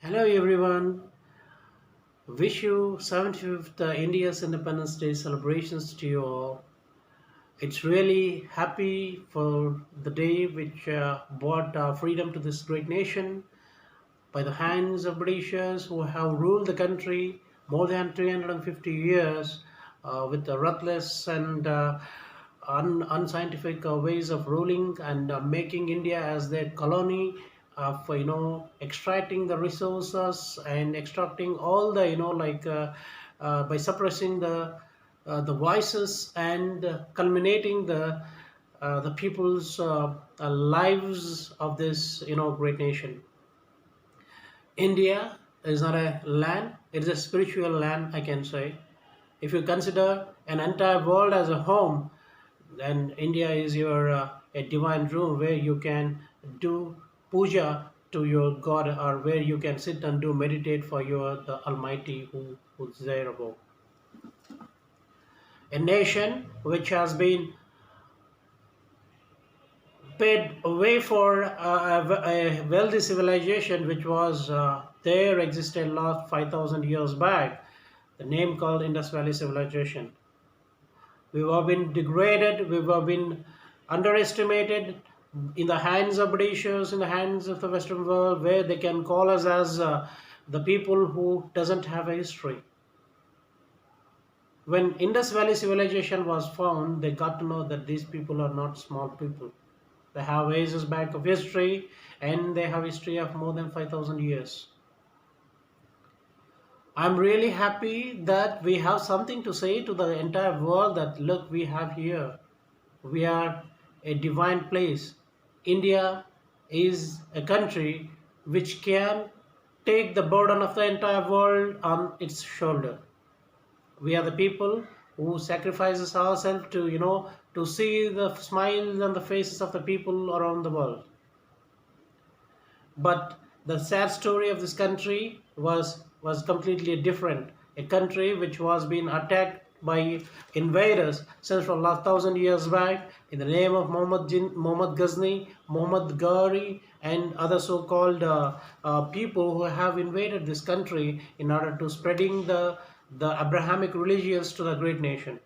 Hello everyone. Wish you 75th India's Independence Day celebrations to you all. It's really happy for the day which brought freedom to this great nation by the hands of Britishers who have ruled the country more than 350 years with the ruthless and unscientific ways of ruling and making India as their colony for extracting the resources and extracting all the by suppressing the voices and culminating the people's lives of this great nation. India is not a land, it is a spiritual land, I can say. If you consider an entire world as a home, then India is your a divine room where you can do puja to your God, or where you can sit and do meditate for your the Almighty who's there above. A nation which has been paid way for a wealthy civilization which was there existed last 5,000 years back, the name called Indus Valley Civilization. We have been degraded, we have been underestimated in the hands of Britishers, in the hands of the Western world, where they can call us as the people who doesn't have a history. When Indus Valley Civilization was found, they got to know that these people are not small people. They have ages back of history, and they have history of more than 5,000 years. I'm really happy that we have something to say to the entire world that look, we have here. We are a divine place. India is a country which can take the burden of the entire world on its shoulder. We are the people who sacrifices ourselves to see the smiles on the faces of the people around the world. But the sad story of this country was completely different. A country which was being attacked by invaders since from last 1,000 years back in the name of Muhammad Ghazni, Muhammad Ghari, and other so-called people who have invaded this country in order to spreading the Abrahamic religions to the great nation.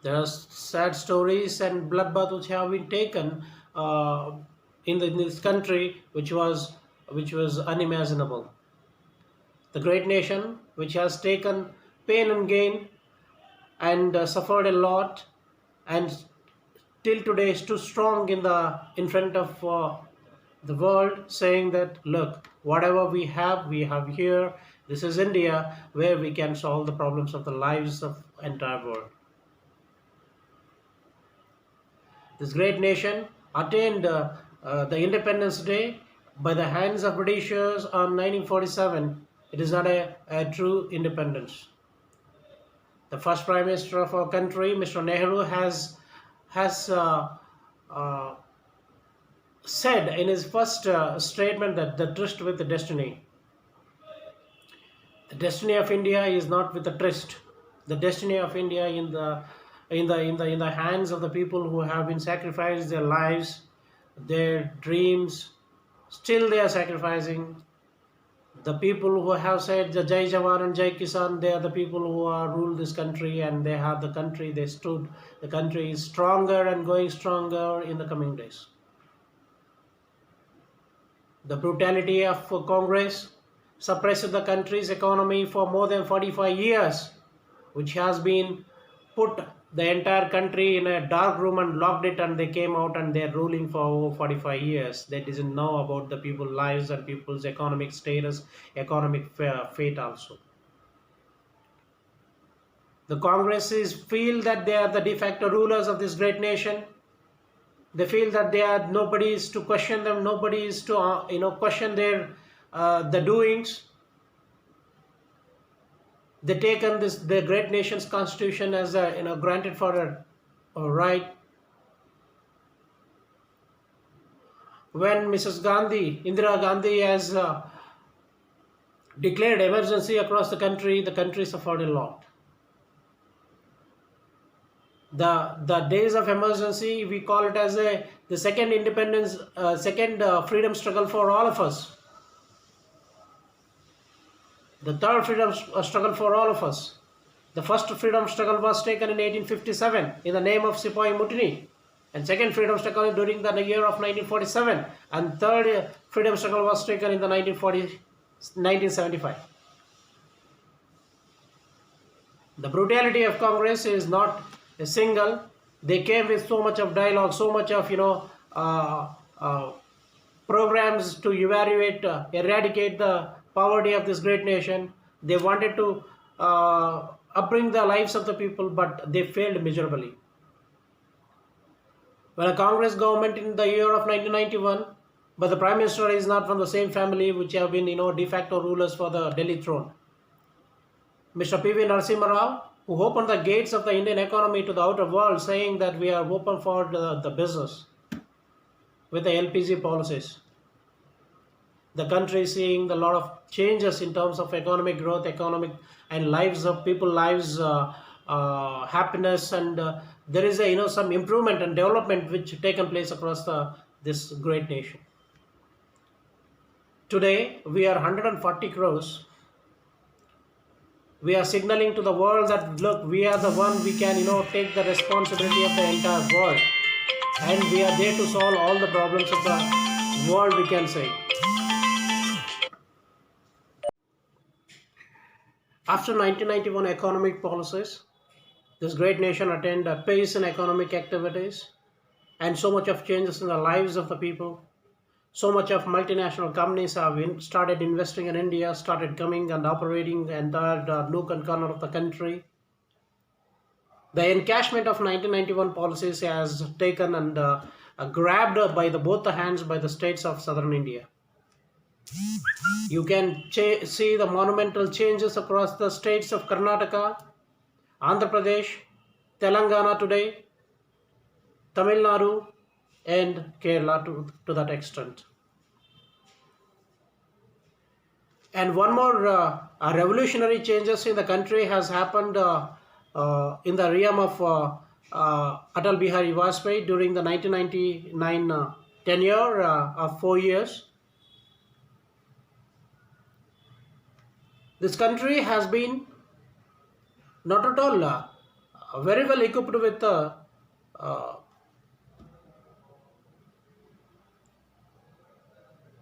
There are sad stories and bloodbath which have been taken in this country, which was unimaginable. The great nation, which has taken pain and gain and suffered a lot, and till today is too strong in front of the world, saying that look, whatever we have here. This is India, where we can solve the problems of the lives of entire world. This great nation attained the Independence Day by the hands of Britishers on 1947. It is not a true independence. The first Prime Minister of our country, Mr. Nehru, has uh, said in his first statement that the tryst with the destiny. The destiny of India is not with the tryst. The destiny of India in the hands of the people who have been sacrificed their lives, their dreams. Still, they are sacrificing. The people who have said the Jai Jawan and Jai Kisan, they are the people who are ruled this country, and they have the country. They stood. The country is stronger and going stronger in the coming days. The brutality of Congress suppressed the country's economy for more than 45 years, which has been put the entire country in a dark room and locked it, and they came out and they're ruling for over 45 years. They didn't know about the people's lives and people's economic status, economic fate also. The Congresses feel that they are the de facto rulers of this great nation. They feel that they are nobody is to question them, nobody is to question their the doings. They taken this the great nation's constitution as a granted for a right. When Mrs. Gandhi, Indira Gandhi, has declared emergency across the country suffered a lot. The days of emergency, we call it as the second independence, second freedom struggle for all of us. The third freedom struggle for all of us. The first freedom struggle was taken in 1857 in the name of Sepoy Mutiny, and second freedom struggle during the year of 1947, and third freedom struggle was taken in the 1975. The brutality of Congress is not a single. They came with so much of dialogue, so much of programs to eradicate the poverty of this great nation. They wanted to upbring the lives of the people, but they failed miserably. When a Congress government in the year of 1991, but the Prime Minister is not from the same family which have been de facto rulers for the Delhi throne. Mr. P.V. Narasimha Rao, who opened the gates of the Indian economy to the outer world, saying that we are open for the business with the LPG policies. The country is seeing a lot of changes in terms of economic growth, economic and lives of people, lives, happiness, and there is some improvement and development which taken place across this great nation. Today we are 140 crores. We are signaling to the world that look, we are the one, we can take the responsibility of the entire world, and we are there to solve all the problems of the world, we can say. After 1991 economic policies, this great nation attained a pace in economic activities, and so much of changes in the lives of the people. So much of multinational companies have started investing in India, started coming and operating the entire nook and corner of the country. The encashment of 1991 policies has taken and grabbed by both the hands by the states of southern India. You can see the monumental changes across the states of Karnataka, Andhra Pradesh, Telangana today, Tamil Nadu, and Kerala to that extent. And one more revolutionary changes in the country has happened in the realm of Atal Bihari Vajpayee during the 1999 tenure of 4 years. This country has been not at all very well equipped with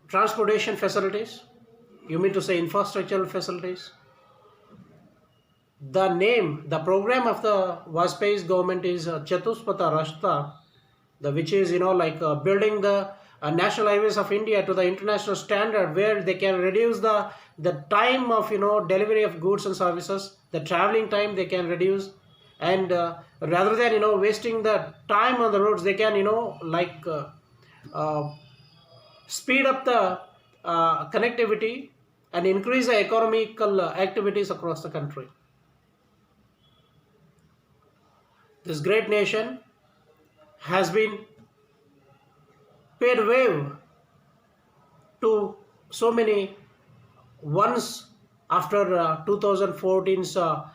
transportation facilities. You mean to say infrastructural facilities? The program of the Vajpayee's government is Chatuspata Rashta, which is building the national highways of India to the international standard, where they can reduce the time of delivery of goods and services, the traveling time they can reduce, and rather than wasting the time on the roads, they can speed up the connectivity and increase the economical activities across the country. This great nation has been paid way to so many once after 2014's a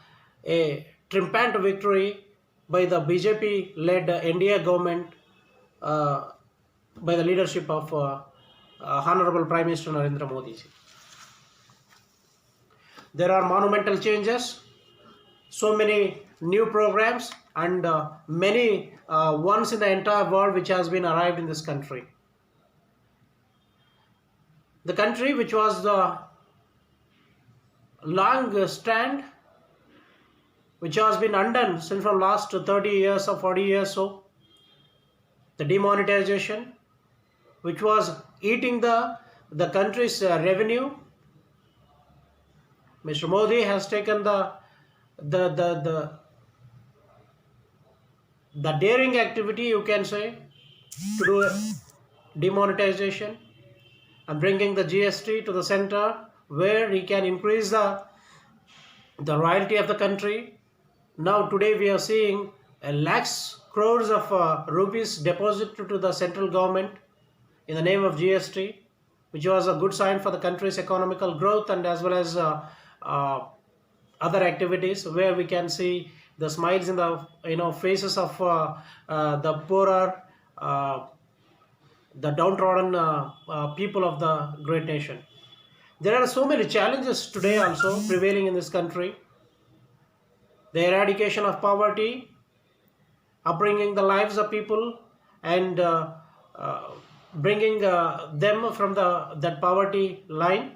triumphant victory by the BJP-led India government by the leadership of Honorable Prime Minister Narendra Modi. There are monumental changes, so many new programs, and many ones in the entire world which has been arrived in this country. The country which was the long stand, which has been undone since from last 30 years or 40 years so, the demonetization, which was eating the country's revenue. Mr. Modi has taken the daring activity, you can say, to do demonetization and bringing the GST to the center, where he can increase the royalty of the country. Now today we are seeing lakhs crores of rupees deposited to the central government in the name of GST, which was a good sign for the country's economical growth, and as well as other activities, where we can see the smiles in the faces of the poorer, the downtrodden people of the great nation. There are so many challenges today also prevailing in this country. The eradication of poverty, upbringing the lives of people, and uh, bringing them from that poverty line,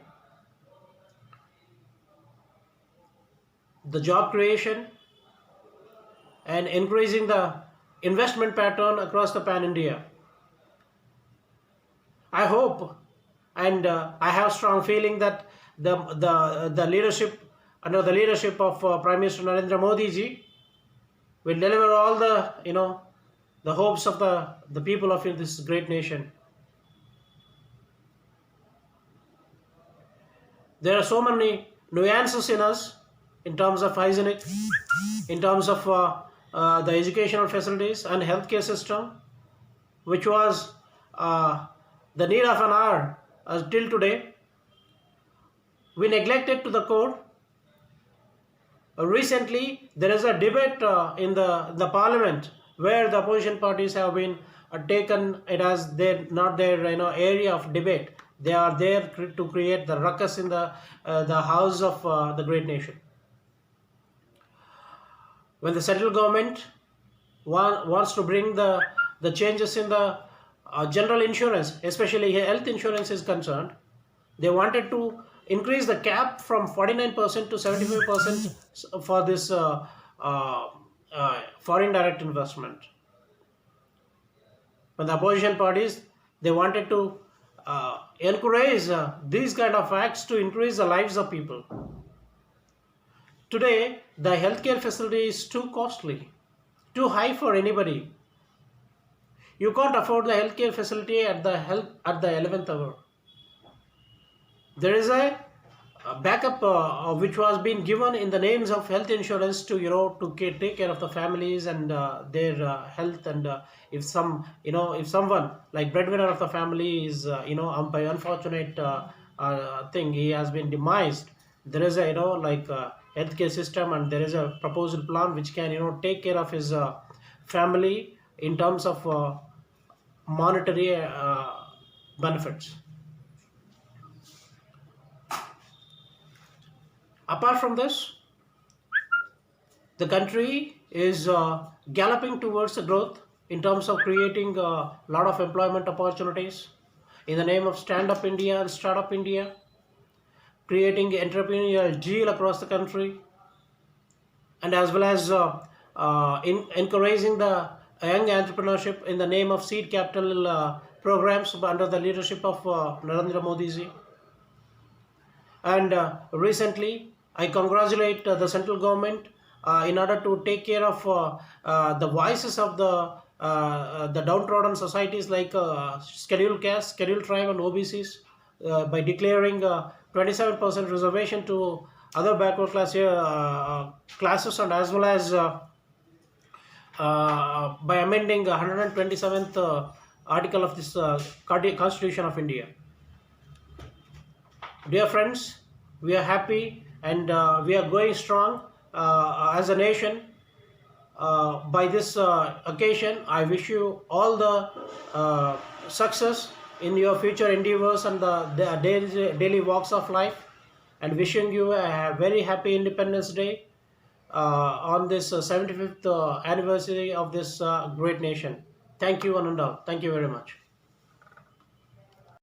the job creation, and increasing the investment pattern across the pan India. I hope, and I have strong feeling that the leadership, under the leadership of Prime Minister Narendra Modi ji, will deliver all the hopes of the people of this great nation. There are so many nuances in us, in terms of hygienic, in terms of the educational facilities and healthcare system, which was the need of an hour till today. We neglected to the core. Recently, there is a debate in the parliament where the opposition parties have been taken it as not their area of debate. They are there to create the ruckus in the house of the great nation. When the central government wants to bring the changes in the general insurance, especially health insurance is concerned, they wanted to increase the cap from 49% to 75% for this foreign direct investment. When the opposition parties, they wanted to encourage these kind of acts to increase the lives of people. Today, the healthcare facility is too costly, too high for anybody. You can't afford the healthcare facility at the 11th hour. There is a backup which was being given in the names of health insurance to take care of the families and their health, and if someone like breadwinner of the family is by unfortunate thing he has been demised, there is a healthcare system, and there is a proposal plan which can take care of his family in terms of monetary benefits. Apart from this, the country is galloping towards the growth in terms of creating a lot of employment opportunities in the name of Stand Up India and Startup India, creating entrepreneurial zeal across the country, and as well as encouraging the young entrepreneurship in the name of seed capital programs under the leadership of Narendra Modi ji. And recently, I congratulate the central government in order to take care of the voices of the downtrodden societies like scheduled caste, scheduled tribe, and OBCs by declaring 27% reservation to other backward classes, and as well as by amending 127th article of this Constitution of India. Dear friends, we are happy and we are going strong as a nation. By this occasion, I wish you all the success in your future endeavors and the daily walks of life, and wishing you a very happy Independence Day on this 75th anniversary of this great nation. Thank you, Ananda. Thank you very much.